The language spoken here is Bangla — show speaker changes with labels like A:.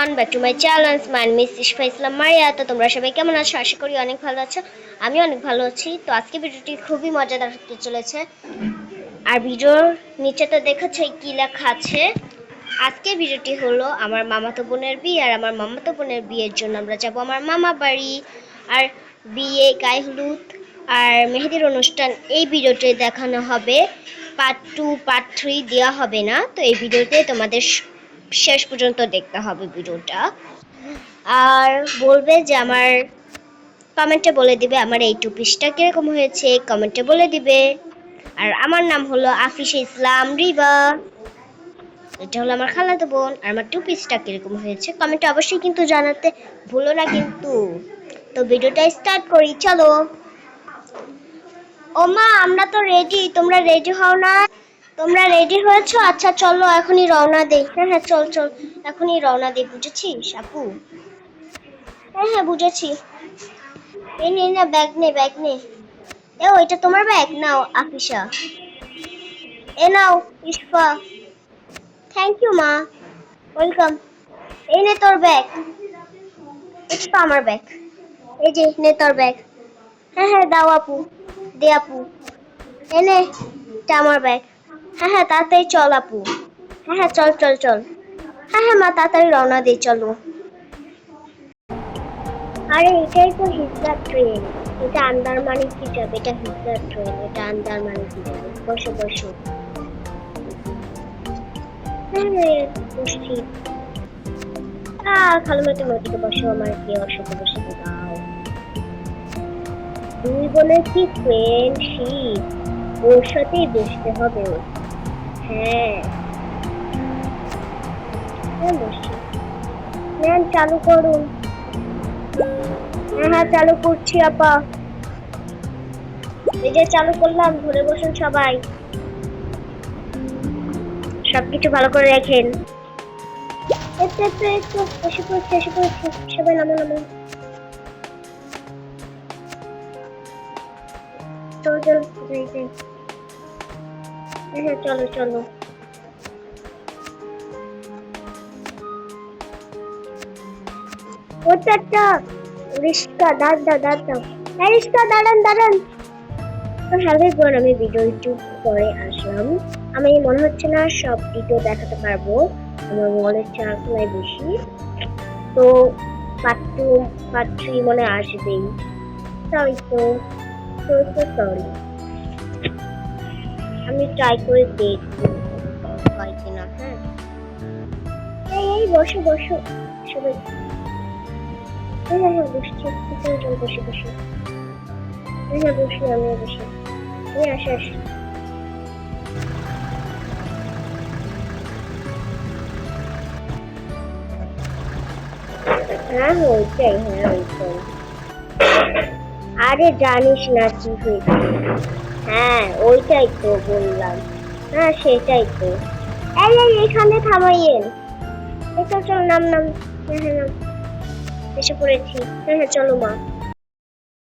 A: Everyone, back to my channel. My name is Ishfa Islam Maria. তো তোমরা সবাই কেমন আছো? আশা করি অনেক ভালো আছো। আমি অনেক ভালো আছি। তো আজকে ভিডিওটি খুবই মজাদার হতে চলেছে। আর ভিডিওর নিচে তো দেখাচ্ছে কি লেখা আছে। আজকে ভিডিওটি হলো আমার মামাতো বোনের বিয়ে। আর আমার মামাতো বোনের বিয়ের জন্য আমরা যাব আমার মামা বাড়ি। আর বিয়ে, গায়ে হলুদ আর মেহেদির অনুষ্ঠান এই ভিডিওতে দেখানো হবে। পার্ট 2 পার্ট 3 দেওয়া হবে না। তো এই ভিডিওতে তোমাদের শেষ পর্যন্ত দেখতে হবে ভিডিওটা। আর বলবে যে আমার কমেন্টে বলে দিবে আমার এই টুপিসটা কিরকম হয়েছে, কমেন্টে বলে দিবে। আর আমার নাম হলো আফিসা ইসলাম রিবা। এটা হলো আমার খালাতো বোন। আর আমার টুপিসটা কিরকম হয়েছে কমেন্টে অবশ্যই কিন্তু জানাতে ভুলো না কিন্তু। তো ভিডিওটা স্টার্ট করি, চলো। ও মা, আমরা তো রেডি, তোমরা রেডি হও না? তোমরা রেডি হয়েছো? আচ্ছা চলো এখনই রওনা দেই। হ্যাঁ হ্যাঁ, চল চল, এখনই রওনা দেই, বুঝেছিস আপু? হ্যাঁ হ্যাঁ বুঝেছি। এই নে না, ব্যাগ নে, ব্যাগ নে। এ ওইটা তোমার ব্যাগ, নাও আফিসা। এ নাও ইশফা। থ্যাংক ইউ মা, ওয়েলকাম। এই নে তোর ব্যাগ। এটা তো আমার ব্যাগ। এই যে নে তোর ব্যাগ। হ্যাঁ হ্যাঁ দাও আপু, দে আপু। এনে, এটা আমার ব্যাগ। হ্যাঁ হ্যাঁ তাড়াতাড়ি চল আপু। হ্যাঁ হ্যাঁ চল চল চল। হ্যাঁ হ্যাঁ মা, তাড়াতাড়ি রওনা দিই, চলো। আরে এটাই তো হিজড়া ট্রেন। এটা আন্দারমানে কি যাবে? এটা হিজড়া ট্রেন, এটা আন্দারমানে কি যাবে? বসো বসো। হ্যাঁ বসছি। খালুমা তুমি ওদিকে বসো, আমার কি ওর সাথে বসে দাও। দুই বোনের কি ফ্রেন্ডশিপ, ওর সাথেই বসতে হবে। হ্যাঁ হ্যাঁ বসছি। ম্যাম চালু করুন। হ্যাঁ হ্যাঁ চালু করছি আপা। এই যে চালু করলাম, ধরে বসুন সবাই। সবকিছু ভালো করে রাখেন। একটু একটু একটু এসে পড়ছি, এসে পড়ছি। সবাই নামো নামো। চলো চলো, যাই যাই। হ্যাঁ হ্যাঁ চলো চলো। ও চাচা, রিস্কা দাঁড় দাও দাঁড় দাও। হ্যাঁ রিস্কা দাঁড়ান দাঁড়ান। তো হ্যালো এভরিওয়ান, আমি ভিডিও একটু পরে আসলাম। আমি মনে হচ্ছে না সব ভিডিও দেখাতে পারবো, আমার মোবাইলের চার্জ নাই বেশি। তো পার্ট 2 পার্ট 3 মনে আসবেই। সরি তো, সো সো সরি। আমি ট্রাই করে দেখবো হয় কিনা। হ্যাঁ এই এই বসো বসো সবাই। হ্যাঁ হ্যাঁ হ্যাঁ বসছি, চল চল বসে বসে। হ্যাঁ হ্যাঁ বসি, আমিও বসি। এই আসো আসো। হ্যাঁ ওইটাই, হ্যাঁ ওইটাই। আরে জানিস না কি হয়েছে? হ্যাঁ ওইটাই তো বললাম। হ্যাঁ সেটাই তো। এই এই এখানে থামাইয়েন। এই চল চল, নাম নাম। হ্যাঁ হ্যাঁ নাম। এসে পড়েছি। হ্যাঁ হ্যাঁ চলো মা।